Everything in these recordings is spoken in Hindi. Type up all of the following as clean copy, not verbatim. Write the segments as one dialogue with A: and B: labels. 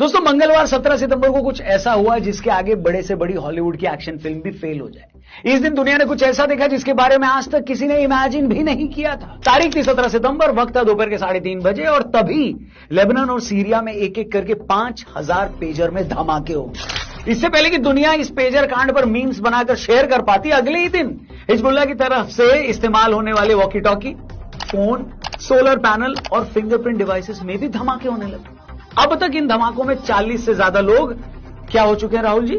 A: दोस्तों मंगलवार 17 सितंबर को कुछ ऐसा हुआ जिसके आगे बड़े से बड़ी हॉलीवुड की एक्शन फिल्म भी फेल हो जाए। इस दिन दुनिया ने कुछ ऐसा देखा जिसके बारे में आज तक किसी ने इमेजिन भी नहीं किया था। तारीख थी 17 सितंबर, वक्त था दोपहर के 3:30 बजे और तभी लेबनान और सीरिया में एक एक करके 5000 पेजर में धमाके हो गए। इससे पहले कि दुनिया इस पेजर कांड पर मीम्स बनाकर शेयर कर पाती, अगले ही दिन हिजबुल्लाह की तरफ से इस्तेमाल होने वाले walkie talkie, phone, solar panel और फिंगरप्रिंट डिवाइसेस में भी धमाके होने लगे। अब तक इन धमाकों में 40 से ज्यादा लोग क्या हो चुके हैं राहुल जी?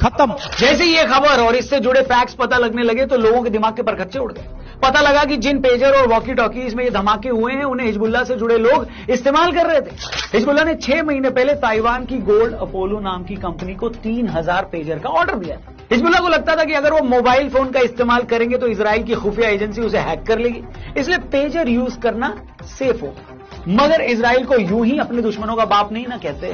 B: खत्म।
A: जैसे ये खबर और इससे जुड़े फैक्ट्स पता लगने लगे तो लोगों के दिमाग के परखच्चे उड़ गए। पता लगा कि जिन पेजर और वॉकी टॉकीज में ये धमाके हुए हैं उन्हें हिजबुल्लाह से जुड़े लोग इस्तेमाल कर रहे थे। हिजबुल्लाह ने 6 महीने पहले ताइवान की गोल्ड अपोलो नाम की कंपनी को 3000 पेजर का ऑर्डर दिया था। हिजबुल्लाह को लगता था कि अगर वो मोबाइल फोन का इस्तेमाल करेंगे तो इजराइल की खुफिया एजेंसी उसे हैक कर लेगी, इसलिए पेजर यूज करना सेफ होगा। मगर इजराइल को यूं ही अपने दुश्मनों का बाप नहीं ना कहते।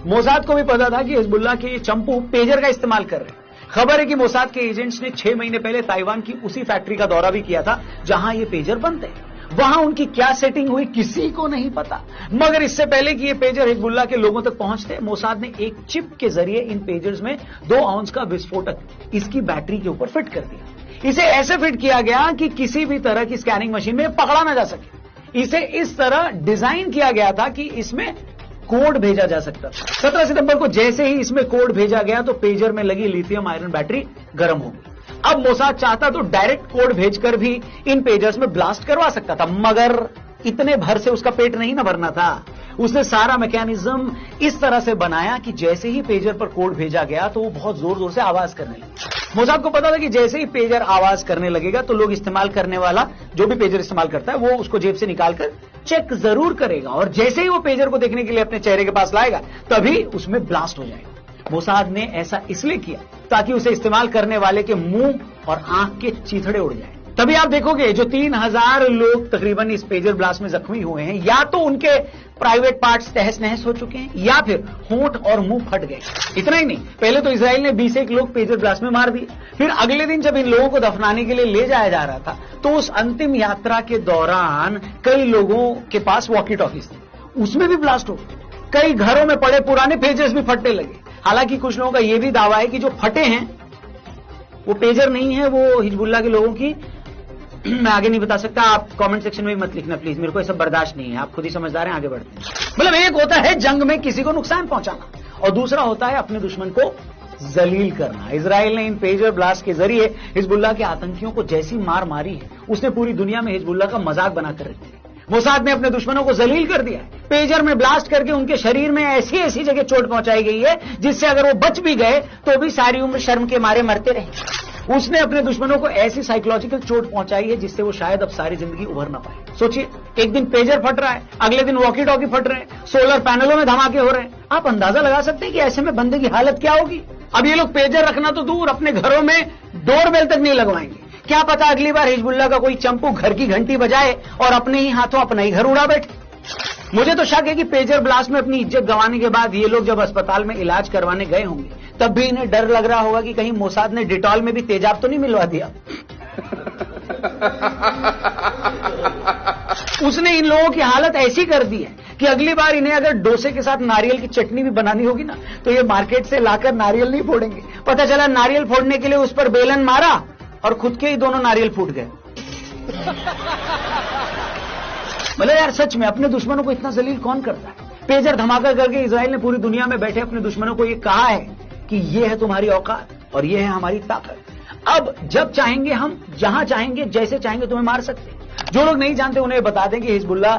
A: मोसाद को भी पता था कि हिजबुल्लाह के ये चंपू पेजर का इस्तेमाल कर रहे हैं। खबर है कि मोसाद के एजेंट्स ने 6 महीने पहले ताइवान की उसी फैक्ट्री का दौरा भी किया था जहां ये पेजर बनते हैं। वहां उनकी क्या सेटिंग हुई किसी को नहीं पता, मगर इससे पहले कि ये पेजर हिजबुल्लाह के लोगों तक पहुंचते, मोसाद ने एक चिप के जरिए इन पेजर्स में 2 आउंस का विस्फोटक इसकी बैटरी के ऊपर फिट कर दिया। इसे ऐसे फिट किया गया कि किसी भी तरह की स्कैनिंग मशीन में पकड़ा ना जा सके। इसे इस तरह डिजाइन किया गया था कि इसमें कोड भेजा जा सकता था। 17 सितंबर को जैसे ही इसमें कोड भेजा गया तो पेजर में लगी लिथियम आयरन बैटरी गर्म हो गई। अब मोसाद चाहता तो डायरेक्ट कोड भेजकर भी इन पेजर्स में ब्लास्ट करवा सकता था, मगर इतने भर से उसका पेट नहीं ना भरना था। उसने सारा मैकेनिज्म इस तरह से बनाया कि जैसे ही पेजर पर कोड भेजा गया तो वो बहुत जोर जोर से आवाज करने लगा। मोसाद को पता था कि जैसे ही पेजर आवाज करने लगेगा तो लोग इस्तेमाल करने वाला जो भी पेजर इस्तेमाल करता है वो उसको जेब से निकालकर चेक जरूर करेगा और जैसे ही वो पेजर को देखने के लिए अपने चेहरे के पास लाएगा तभी उसमें ब्लास्ट हो जाएगा। मोसाद ने ऐसा इसलिए किया ताकि उसे इस्तेमाल करने वाले के मुंह और आंख के चीथड़े उड़ जाए। तभी आप देखोगे जो 3000 लोग तकरीबन इस पेजर ब्लास्ट में जख्मी हुए हैं, या तो उनके प्राइवेट पार्ट्स तहस नहस हो चुके हैं या फिर होंठ और मुंह फट गए। इतना ही नहीं, पहले तो इजराइल ने 21 लोग पेजर ब्लास्ट में मार दिए। फिर अगले दिन जब इन लोगों को दफनाने के लिए ले जाया जा रहा था तो उस अंतिम यात्रा के दौरान कई लोगों के पास वॉकी टॉकीज थी, उसमें भी ब्लास्ट हो गए। कई घरों में पड़े पुराने पेजर्स भी फटने लगे। हालांकि कुछ लोगों का यह भी दावा है कि जो फटे हैं वो पेजर नहीं है, वो हिजबुल्लाह के लोगों की मैं आगे नहीं बता सकता, आप कमेंट सेक्शन में भी मत लिखना प्लीज, मेरे को ऐसा बर्दाश्त नहीं है। आप खुद ही समझदार हैं, आगे बढ़ते हैं। मतलब एक होता है जंग में किसी को नुकसान पहुंचाना और दूसरा होता है अपने दुश्मन को जलील करना। इजराइल ने इन पेजर ब्लास्ट के जरिए हिजबुल्लाह के आतंकियों को जैसी मार मारी है उसने पूरी दुनिया में हिजबुल्लाह का मजाक बनाकर रख दिया। मोसाद ने अपने दुश्मनों को जलील कर दिया है। पेजर में ब्लास्ट करके उनके शरीर में ऐसी ऐसी जगह चोट पहुंचाई गई है जिससे अगर वो बच भी गए तो भी सारी उम्र शर्म के मारे मरते रहे। उसने अपने दुश्मनों को ऐसी साइकोलॉजिकल चोट पहुंचाई है जिससे वो शायद अब सारी जिंदगी उभर ना पाए। सोचिए, एक दिन पेजर फट रहा है, अगले दिन वॉकी टॉकी फट रहे हैं, सोलर पैनलों में धमाके हो रहे हैं। आप अंदाजा लगा सकते हैं कि ऐसे में बंदे की हालत क्या होगी। अब ये लोग पेजर रखना तो दूर, अपने घरों में डोरबेल तक नहीं लगवाएंगे। क्या पता अगली बार हिजबुल्लाह का कोई चंपू घर की घंटी बजाए और अपने ही हाथों अपना ही घर उड़ा बैठे। मुझे तो शक है कि पेजर ब्लास्ट में अपनी इज्जत गंवाने के बाद ये लोग जब अस्पताल में इलाज करवाने गए होंगे तब भी इन्हें डर लग रहा होगा कि कहीं मोसाद ने डिटॉल में भी तेजाब तो नहीं मिलवा दिया। उसने इन लोगों की हालत ऐसी कर दी है कि अगली बार इन्हें अगर डोसे के साथ नारियल की चटनी भी बनानी होगी ना तो ये मार्केट से लाकर नारियल नहीं फोड़ेंगे। पता चला नारियल फोड़ने के लिए उस पर बेलन मारा और खुद के ही दोनों नारियल फूट गए। मतलब यार सच में अपने दुश्मनों को इतना जलील कौन करता है? पेजर धमाका करके इजराइल ने पूरी दुनिया में बैठे अपने दुश्मनों को ये कहा है कि ये है तुम्हारी औकात और ये है हमारी ताकत। अब जब चाहेंगे हम जहां चाहेंगे जैसे चाहेंगे तुम्हें मार सकते हैं। जो लोग नहीं जानते उन्हें बता दें कि हिजबुल्लाह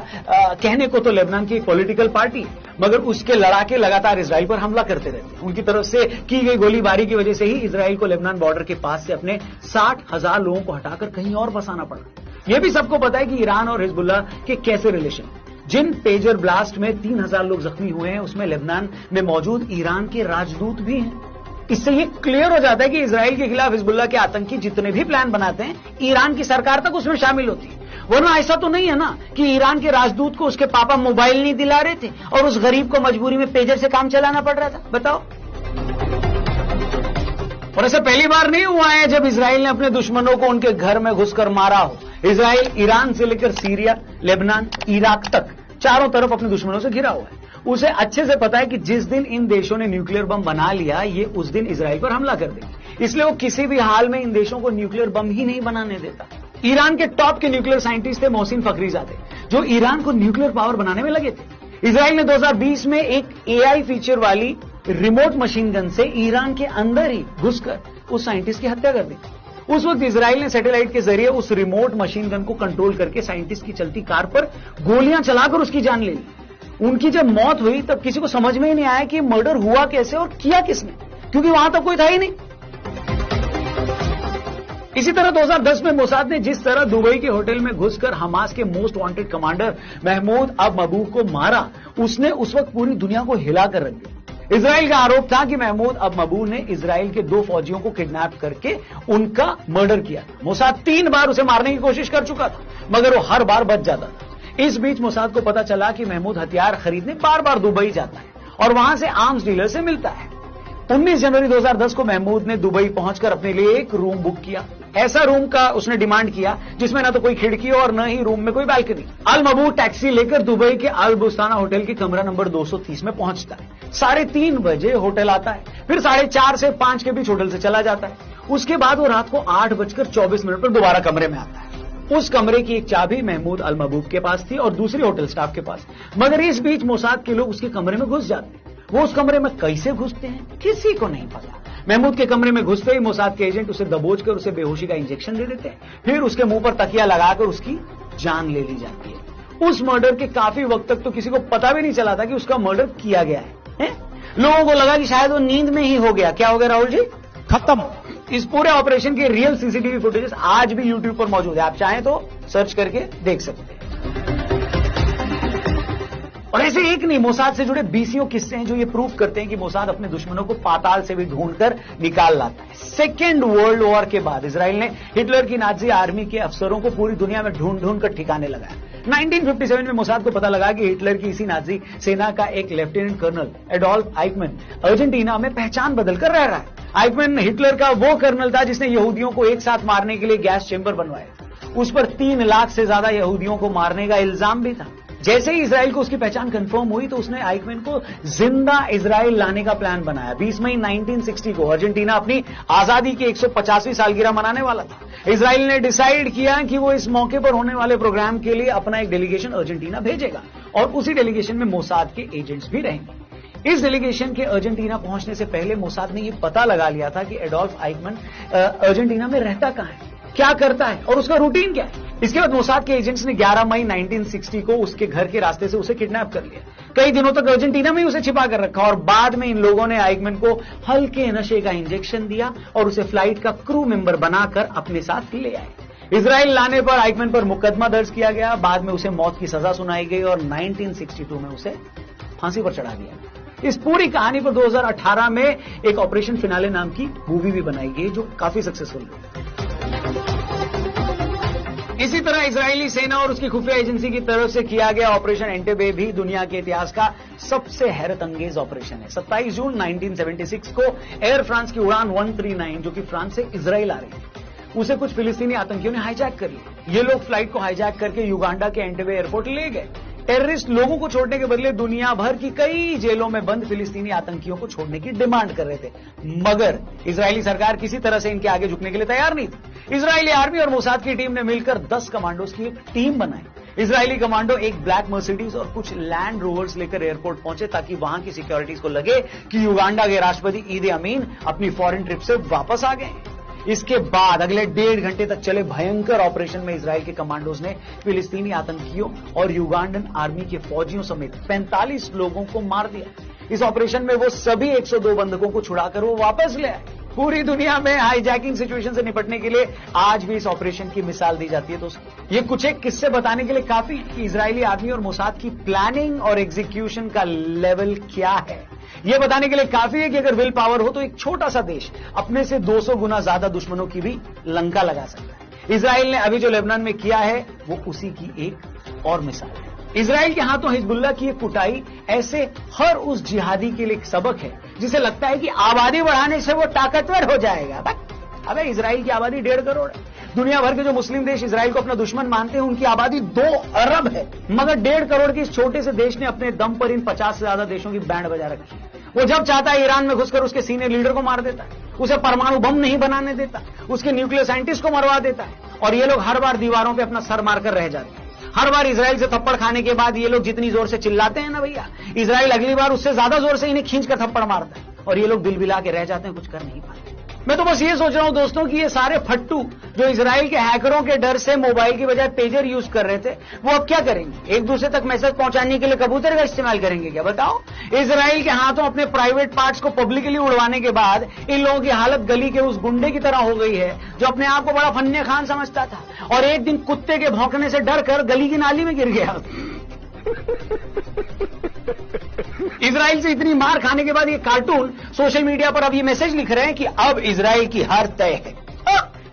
A: कहने को तो लेबनान की एक पॉलिटिकल पार्टी है, मगर उसके लड़ाके लगातार इजराइल पर हमला करते रहते हैं। उनकी तरफ से की गई गोलीबारी की वजह से ही इजराइल को लेबनान बॉर्डर के पास से अपने 60,000 लोगों को हटाकर कहीं और बसाना पड़ा। यह भी सबको पता है कि ईरान और हिजबुल्लाह के कैसे रिलेशन। जिन पेजर ब्लास्ट में 3000 लोग जख्मी हुए हैं उसमें लेबनान में मौजूद ईरान के राजदूत भी हैं। इससे ये क्लियर हो जाता है कि इजराइल के खिलाफ हिजबुल्लाह के आतंकी जितने भी प्लान बनाते हैं ईरान की सरकार तक उसमें शामिल होती है। वरना ऐसा तो नहीं है ना कि ईरान के राजदूत को उसके पापा मोबाइल नहीं दिला रहे थे और उस गरीब को मजबूरी में पेजर से काम चलाना पड़ रहा था। बताओ। और ऐसा पहली बार नहीं हुआ है जब इजराइल ने अपने दुश्मनों को उनके घर में घुसकर मारा हो। इजराइल ईरान से लेकर सीरिया, लेबनान, इराक तक चारों तरफ अपने दुश्मनों से घिरा हुआ है। उसे अच्छे से पता है कि जिस दिन इन देशों ने न्यूक्लियर बम बना लिया, ये उस दिन इजराइल पर हमला कर देगी। इसलिए वो किसी भी हाल में इन देशों को न्यूक्लियर बम ही नहीं बनाने देता। ईरान के टॉप के न्यूक्लियर साइंटिस्ट थे मोहसिन फखरीजादे, जो ईरान को न्यूक्लियर पावर बनाने में लगे थे। इजराइल ने 2020 में एक एआई फीचर वाली रिमोट मशीन गन से ईरान के अंदर ही घुसकर उस साइंटिस्ट की हत्या कर दी। उस वक्त इजराइल ने सैटेलाइट के जरिए उस रिमोट मशीन गन को कंट्रोल करके साइंटिस्ट की चलती कार पर गोलियां चलाकर उसकी जान ले ली। उनकी जब मौत हुई तब किसी को समझ में ही नहीं आया कि मर्डर हुआ कैसे और किया किसने, क्योंकि वहां तक कोई था ही नहीं। इसी तरह 2010 में मोसाद ने जिस तरह दुबई के होटल में घुसकर हमास के मोस्ट वांटेड कमांडर महमूद अब मबूह को मारा, उसने उस वक्त पूरी दुनिया को हिलाकर रख दिया। इजराइल का आरोप था कि महमूद अब मबूह ने इजराइल के 2 फौजियों को किडनैप करके उनका मर्डर किया। मोसाद 3 बार उसे मारने की कोशिश कर चुका था, मगर वो हर बार बच जाता था। इस बीच मोसाद को पता चला कि महमूद हथियार खरीदने बार बार दुबई जाता है और वहां से आर्म्स डीलर से मिलता है। 19 जनवरी 2010 को महमूद ने दुबई पहुंचकर अपने लिए एक रूम बुक किया। ऐसा रूम का उसने डिमांड किया जिसमें ना तो कोई खिड़की हो और न ही रूम में कोई बालकनी। अल मबूह टैक्सी लेकर दुबई के अल बुस्ताना होटल के कमरा नंबर 230 में पहुंचता है। 3:30 बजे होटल आता है, फिर 4:30 से 5 के बीच होटल से चला जाता है। उसके बाद वो रात को 8:24 पर दोबारा कमरे में आता है। उस कमरे की एक चाबी महमूद अल मबूह के पास थी और दूसरी होटल स्टाफ के पास, मगर इस बीच मोसाद के लोग उसके कमरे में घुस जाते हैं। वो उस कमरे में कैसे घुसते हैं किसी को नहीं पता। महमूद के कमरे में घुसते ही मोसाद के एजेंट उसे दबोचकर उसे बेहोशी का इंजेक्शन दे देते हैं, फिर उसके मुंह पर तकिया लगाकर उसकी जान ले ली जाती है। उस मर्डर के काफी वक्त तक तो किसी को पता भी नहीं चला था कि उसका मर्डर किया गया है? लोगों को लगा कि शायद वो नींद में ही हो गया। क्या हो गया राहुल जी? खत्म। इस पूरे ऑपरेशन के रियल सीसीटीवी फुटेजेस आज भी यूट्यूब पर मौजूद है, आप चाहें तो सर्च करके देख सकते हैं। और ऐसे एक नहीं, मोसाद से जुड़े बीसियों किस्से हैं जो ये प्रूव करते हैं कि मोसाद अपने दुश्मनों को पाताल से भी ढूंढकर निकाल लाता है। सेकेंड वर्ल्ड वॉर के बाद इजराइल ने हिटलर की नाजी आर्मी के अफसरों को पूरी दुनिया में ढूंढ ढूंढ कर ठिकाने लगाया। 1957 में मोसाद को पता लगा कि हिटलर की इसी नाजी सेना का एक lieutenant colonel Adolf Eichmann Argentina में पहचान बदलकर रह रहा है। आइकमैन हिटलर का वो कर्नल था जिसने यहूदियों को एक साथ मारने के लिए गैस चेंबर बनवाया। उस पर 3 लाख से ज्यादा यहूदियों को मारने का इल्जाम भी था। जैसे ही इजराइल को उसकी पहचान कंफर्म हुई तो उसने आइकमैन को जिंदा इजराइल लाने का प्लान बनाया। 20 मई 1960 को अर्जेंटीना अपनी आजादी की 150वीं सालगिरह मनाने वाला था। इजराइल ने डिसाइड किया कि वो इस मौके पर होने वाले प्रोग्राम के लिए अपना एक डेलीगेशन अर्जेंटीना भेजेगा और उसी डेलीगेशन में मोसाद के एजेंट्स भी रहेंगे। इस डेलीगेशन के अर्जेंटीना पहुंचने से पहले मोसाद ने यह पता लगा लिया था कि एडोल्फ आइकमैन अर्जेंटीना में रहता कहां है, क्या करता है और उसका रूटीन क्या है। इसके बाद मोसाद के एजेंट्स ने 11 मई 1960 को उसके घर के रास्ते से उसे किडनैप कर लिया। कई दिनों तक अर्जेंटीना में ही उसे छिपा कर रखा और बाद में इन लोगों ने आइकमैन को हल्के नशे का इंजेक्शन दिया और उसे फ्लाइट का क्रू मेंबर बनाकर अपने साथ ले आए। इजराइल लाने पर आइकमैन पर मुकदमा दर्ज किया गया, बाद में उसे मौत की सजा सुनाई गई और 1962 में उसे फांसी पर चढ़ा दिया। इस पूरी कहानी पर 2018 में एक ऑपरेशन फिनाले नाम की मूवी भी बनाई गई जो काफी सक्सेसफुल रही। इसी तरह इजरायली सेना और उसकी खुफिया एजेंसी की तरफ से किया गया ऑपरेशन एंटेबे भी दुनिया के इतिहास का सबसे हैरत अंगेज ऑपरेशन है। 27 जून 1976 को एयर फ्रांस की उड़ान 139 जो कि फ्रांस से इजराइल आ रही थी, उसे कुछ फिलिस्तीनी आतंकियों ने हाईजैक कर लिया। ये लोग फ्लाइट को हाईजैक करके युगांडा के एंटेबे एयरपोर्ट ले गए। टेररिस्ट लोगों को छोड़ने के बदले दुनिया भर की कई जेलों में बंद फिलिस्तीनी आतंकियों को छोड़ने की डिमांड कर रहे थे, मगर इजरायली सरकार किसी तरह से इनके आगे झुकने के लिए तैयार नहीं थी। इजरायली आर्मी और मोसाद की टीम ने मिलकर 10 कमांडोज की एक टीम बनाई। इजरायली कमांडो एक ब्लैक मर्सिडीज और कुछ लैंड रोवर्स लेकर एयरपोर्ट पहुंचे ताकि वहां की सिक्योरिटीज को लगे कि युगांडा के राष्ट्रपति ईद अमीन अपनी फॉरेन ट्रिप से वापस आ गए। इसके बाद अगले 1.5 घंटे तक चले भयंकर ऑपरेशन में इजराइल के कमांडोज ने फिलिस्तीनी आतंकियों और युगांडन आर्मी के फौजियों समेत 45 लोगों को मार दिया। इस ऑपरेशन में वो सभी 102 बंधकों को छुड़ाकर वो वापस ले आए। पूरी दुनिया में हाईजैकिंग सिचुएशन से निपटने के लिए आज भी इस ऑपरेशन की मिसाल दी जाती है। दोस्तों, ये कुछ एक किस्से बताने के लिए काफी कि इजरायली आर्मी और मोसाद की प्लानिंग और एग्जीक्यूशन का लेवल क्या है। यह बताने के लिए काफी है कि अगर विल पावर हो तो एक छोटा सा देश अपने से 200 गुना ज्यादा दुश्मनों की भी लंका लगा सकता है। इजराइल ने अभी जो लेबनान में किया है वो उसी की एक और मिसाल है। इजराइल के हाथों हिजबुल्लाह की एक कुटाई ऐसे हर उस जिहादी के लिए एक सबक है जिसे लगता है कि आबादी बढ़ाने से वो ताकतवर हो जाएगा। अबे इजराइल की आबादी 1.5 करोड़ है, दुनिया भर के जो मुस्लिम देश इजराइल को अपना दुश्मन मानते हैं, उनकी आबादी 2 अरब है, मगर 1.5 करोड़ के इस छोटे से देश ने अपने दम पर इन 50 से ज्यादा देशों की बैंड बजा रखी है। वो जब चाहता है ईरान में घुसकर उसके सीनियर लीडर को मार देता है, उसे परमाणु बम नहीं बनाने देता, उसके न्यूक्लियर साइंटिस्ट को मरवा देता है, और ये लोग हर बार दीवारों पे अपना सर मारकर रह जाते हैं। हर बार इजराइल से थप्पड़ खाने के बाद ये लोग जितनी जोर से चिल्लाते हैं ना भैया, इजराइल अगली बार उससे ज्यादा जोर से इन्हें खींचकर थप्पड़ मारता है, और ये लोग दिल बिला के रह जाते हैं, कुछ कर नहीं पाते। मैं तो बस ये सोच रहा हूं दोस्तों कि ये सारे फट्टू जो इजराइल के हैकरों के डर से मोबाइल की बजाय पेजर यूज कर रहे थे, वो अब क्या करेंगे? एक दूसरे तक मैसेज पहुंचाने के लिए कबूतर का इस्तेमाल करेंगे क्या? बताओ। इजराइल के हाथों अपने प्राइवेट पार्ट्स को पब्लिकली उड़वाने के बाद इन लोगों की हालत गली के उस गुंडे की तरह हो गई है जो अपने आप को बड़ा फन्ने खान समझता था और एक दिन कुत्ते के भौंकने से डर कर गली की नाली में गिर गया। इजराइल से इतनी मार खाने के बाद ये कार्टून सोशल मीडिया पर अब ये मैसेज लिख रहे हैं कि अब इजराइल की हार तय है।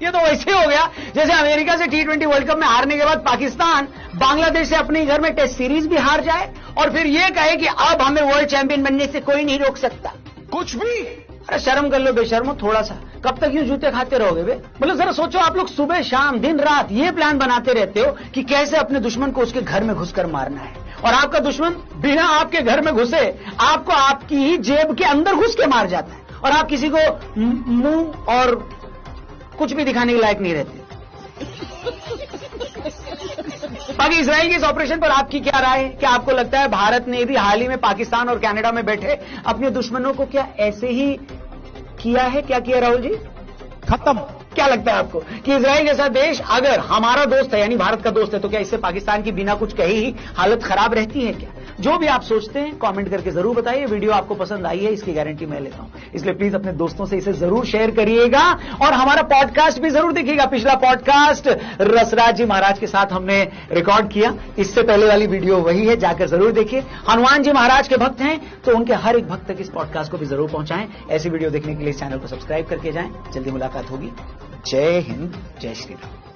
A: ये तो वैसे हो गया जैसे अमेरिका से T20 वर्ल्ड कप में हारने के बाद पाकिस्तान बांग्लादेश से अपने घर में टेस्ट सीरीज भी हार जाए और फिर ये कहे कि अब हमें वर्ल्ड चैंपियन बनने से कोई नहीं रोक सकता। कुछ भी। अरे शर्म कर लो बेशर्मो थोड़ा सा, कब तक यूं जूते खाते रहोगे बे? मतलब जरा सोचो, आप लोग सुबह शाम दिन रात ये प्लान बनाते रहते हो कि कैसे अपने दुश्मन को उसके घर में घुसकर मारना है, और आपका दुश्मन बिना आपके घर में घुसे आपको आपकी ही जेब के अंदर घुस के मार जाता है, और आप किसी को मुंह और कुछ भी दिखाने के लायक नहीं रहते। बाकी इजराइल के इस ऑपरेशन पर आपकी क्या राय है? क्या आपको लगता है भारत ने भी हाल ही में पाकिस्तान और कनाडा में बैठे अपने दुश्मनों को क्या ऐसे ही किया है? क्या किया राहुल जी? खत्म। क्या लगता है आपको कि इजराइल जैसा देश अगर हमारा दोस्त है यानी भारत का दोस्त है तो क्या इससे पाकिस्तान की बिना कुछ कहे ही हालत खराब रहती है क्या? जो भी आप सोचते हैं कमेंट करके जरूर बताइए। वीडियो आपको पसंद आई है इसकी गारंटी मैं लेता हूं, इसलिए प्लीज अपने दोस्तों से इसे जरूर शेयर करिएगा और हमारा पॉडकास्ट भी जरूर देखिएगा। पिछला पॉडकास्ट रसराज जी महाराज के साथ हमने रिकॉर्ड किया, इससे पहले वाली वीडियो वही है, जाकर जरूर देखिए। हनुमान जी महाराज के भक्त हैं तो उनके हर एक भक्त तक इस पॉडकास्ट को भी जरूर पहुंचाएं। ऐसी वीडियो देखने के लिए इस चैनल को सब्सक्राइब करके जाएं। जल्दी मुलाकात होगी। जय हिंद, जय श्री राम।